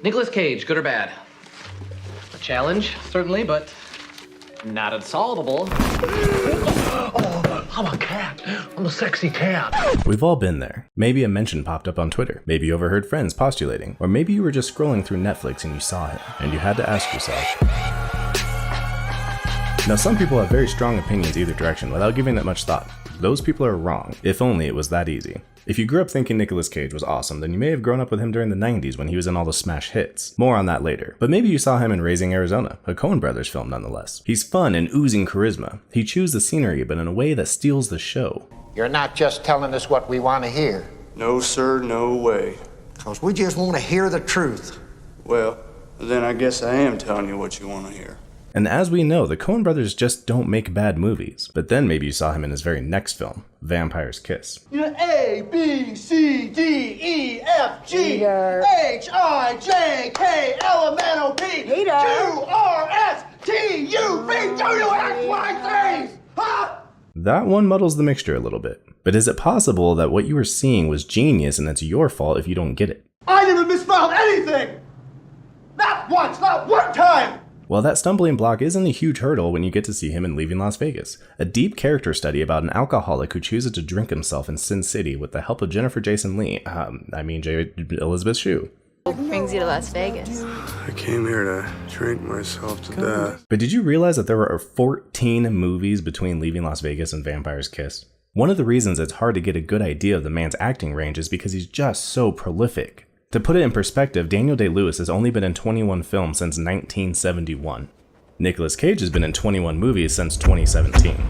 Nicolas Cage, good or bad? A challenge, certainly, but not unsolvable. Oh, I'm a cat. I'm a sexy cat. We've all been there. Maybe a mention popped up on Twitter. Maybe you overheard friends postulating. Or maybe you were just scrolling through Netflix and you saw it, and you had to ask yourself. Now, some people have very strong opinions either direction without giving it much thought. Those people are wrong. If only it was that easy. If you grew up thinking Nicolas Cage was awesome, then you may have grown up with him during the 90s when he was in all the smash hits. More on that later. But maybe you saw him in Raising Arizona, a Coen Brothers film nonetheless. He's fun and oozing charisma. He chews the scenery, but in a way that steals the show. You're not just telling us what we want to hear. No, sir, no way. Because we just want to hear the truth. Well, then I guess I am telling you what you want to hear. And as we know, the Coen Brothers just don't make bad movies. But then maybe you saw him in his very next film, Vampire's Kiss. A, B, C, D, E, F, G, H, I, J, K, L, M, N, O, P, Q, R, S, T, U, V, W, X, Y, Z! Ha! That one muddles the mixture a little bit. But is it possible that what you were seeing was genius and it's your fault if you don't get it? I never misspelled anything! Not once, not one time! Well, that stumbling block isn't a huge hurdle when you get to see him in Leaving Las Vegas, a deep character study about an alcoholic who chooses to drink himself in Sin City with the help of Jennifer Jason Leigh, Elizabeth Shue. What brings you to Las Vegas? I came here to drink myself to death. But did you realize that there were 14 movies between Leaving Las Vegas and Vampire's Kiss? One of the reasons it's hard to get a good idea of the man's acting range is because he's just so prolific. To put it in perspective, Daniel Day-Lewis has only been in 21 films since 1971. Nicolas Cage has been in 21 movies since 2017.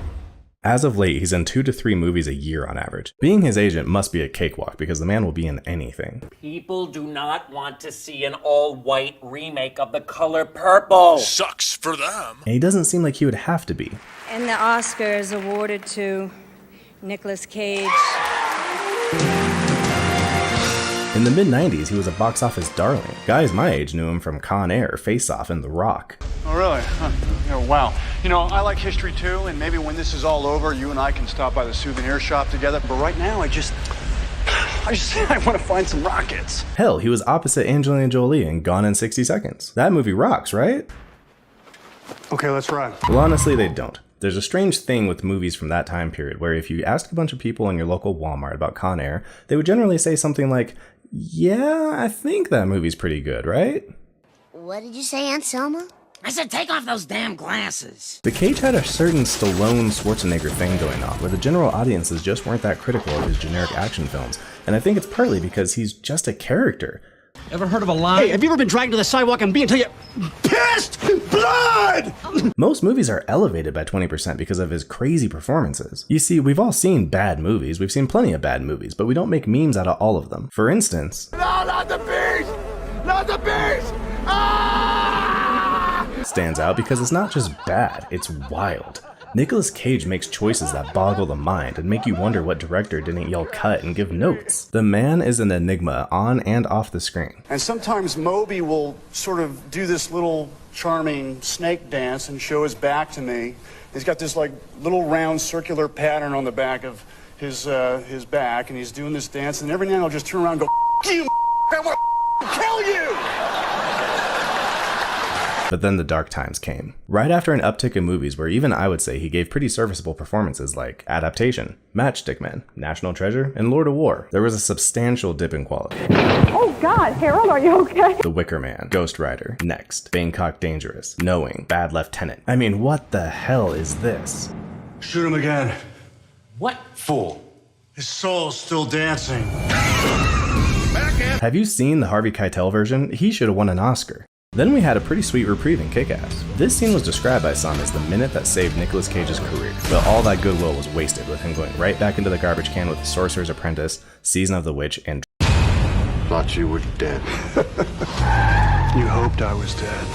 As of late, he's in 2 to 3 movies a year on average. Being his agent must be a cakewalk because the man will be in anything. People do not want to see an all-white remake of The Color Purple. Sucks for them. And he doesn't seem like he would have to be. And the Oscar is awarded to Nicolas Cage. In the mid-90s, he was a box office darling. Guys my age knew him from Con Air, Face Off, and The Rock. Oh, really? Huh. Oh, wow. You know, I like history too, and maybe when this is all over, you and I can stop by the souvenir shop together. But right now, I want to find some rockets. Hell, he was opposite Angelina Jolie in Gone in 60 Seconds. That movie rocks, right? Okay, let's ride. Well, honestly, they don't. There's a strange thing with movies from that time period where if you asked a bunch of people in your local Walmart about Con Air, they would generally say something like, yeah, I think that movie's pretty good, right? What did you say, Aunt Selma? I said take off those damn glasses. The Cage had a certain Stallone-Schwarzenegger thing going on, where the general audiences just weren't that critical of his generic action films, and I think it's partly because he's just a character. Ever heard of a line? Hey, have you ever been dragged to the sidewalk and beat until you pissed blood? Most movies are elevated by 20% because of his crazy performances. You see, we've all seen bad movies, we've seen plenty of bad movies, but we don't make memes out of all of them. For instance, No, not the beast! Not the beast! Ah! stands out because it's not just bad, it's wild. Nicolas Cage makes choices that boggle the mind and make you wonder what director didn't yell cut and give notes. The man is an enigma on and off the screen. And sometimes Moby will sort of do this little charming snake dance and show his back to me. He's got this like little round circular pattern on the back of his back, and he's doing this dance, and every now and then he'll just turn around and go, "F you, I want to kill you!" But then the dark times came. Right after an uptick in movies where even I would say he gave pretty serviceable performances like Adaptation, Matchstick Men, National Treasure, and Lord of War, there was a substantial dip in quality. Oh God, Harold, are you okay? The Wicker Man, Ghost Rider, Next, Bangkok Dangerous, Knowing, Bad Lieutenant. I mean, what the hell is this? Shoot him again. What? Fool. His soul's still dancing. Have you seen the Harvey Keitel version? He should have won an Oscar. Then we had a pretty sweet reprieve in Kick-Ass. This scene was described by some as the minute that saved Nicolas Cage's career, but all that goodwill was wasted with him going right back into the garbage can with The Sorcerer's Apprentice, Season of the Witch, and Thought you were dead. You hoped I was dead.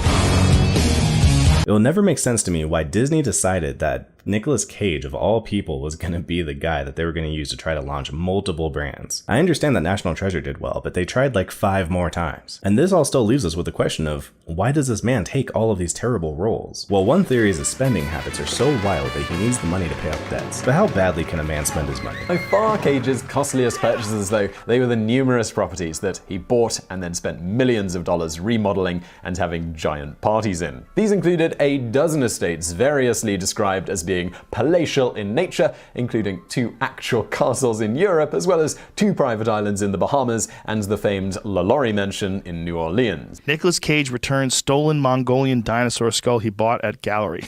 It will never make sense to me why Disney decided that Nicolas Cage, of all people, was going to be the guy that they were going to use to try to launch multiple brands. I understand that National Treasure did well, but they tried like 5 more times. And this all still leaves us with the question of, why does this man take all of these terrible roles? Well, one theory is his spending habits are so wild that he needs the money to pay off debts. But how badly can a man spend his money? By far Cage's costliest purchases, though, they were the numerous properties that he bought and then spent millions of dollars remodeling and having giant parties in. These included a dozen estates variously described as being palatial in nature, including 2 actual castles in Europe, as well as 2 private islands in the Bahamas and the famed La Laurie Mansion in New Orleans. Nicolas Cage returned stolen Mongolian dinosaur skull he bought at gallery.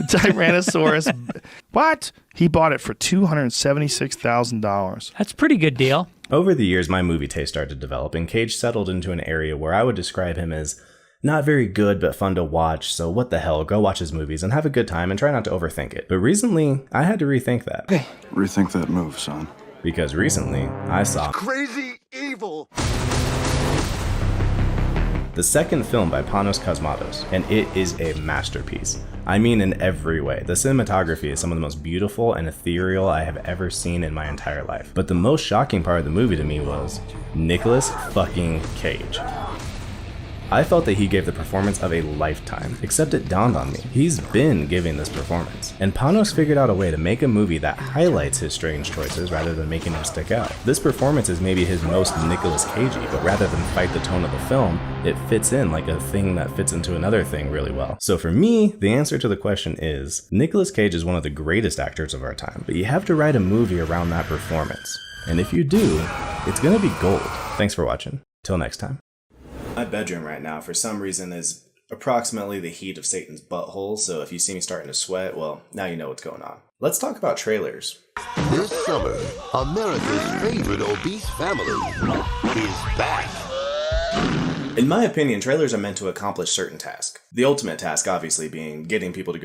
Tyrannosaurus. What? He bought it for $276,000. That's a pretty good deal. Over the years, my movie taste started to develop, and Cage settled into an area where I would describe him as not very good, but fun to watch, so what the hell, go watch his movies and have a good time and try not to overthink it. But recently, I had to rethink that. Rethink that move, son. Because recently, I saw Crazy evil. the second film by Panos Cosmatos, and it is a masterpiece. I mean in every way. The cinematography is some of the most beautiful and ethereal I have ever seen in my entire life. But the most shocking part of the movie to me was Nicolas fucking Cage. I felt that he gave the performance of a lifetime, except it dawned on me, he's been giving this performance. And Panos figured out a way to make a movie that highlights his strange choices rather than making him stick out. This performance is maybe his most Nicolas Cagey, but rather than fight the tone of the film, it fits in like a thing that fits into another thing really well. So for me, the answer to the question is, Nicolas Cage is one of the greatest actors of our time, but you have to write a movie around that performance. And if you do, it's gonna be gold. Thanks for watching. Till next time. My bedroom right now, for some reason, is approximately the heat of Satan's butthole, so if you see me starting to sweat, well, now you know what's going on. Let's talk about trailers. This summer, America's favorite obese family is back. In my opinion, trailers are meant to accomplish certain tasks. The ultimate task, obviously, being getting people to go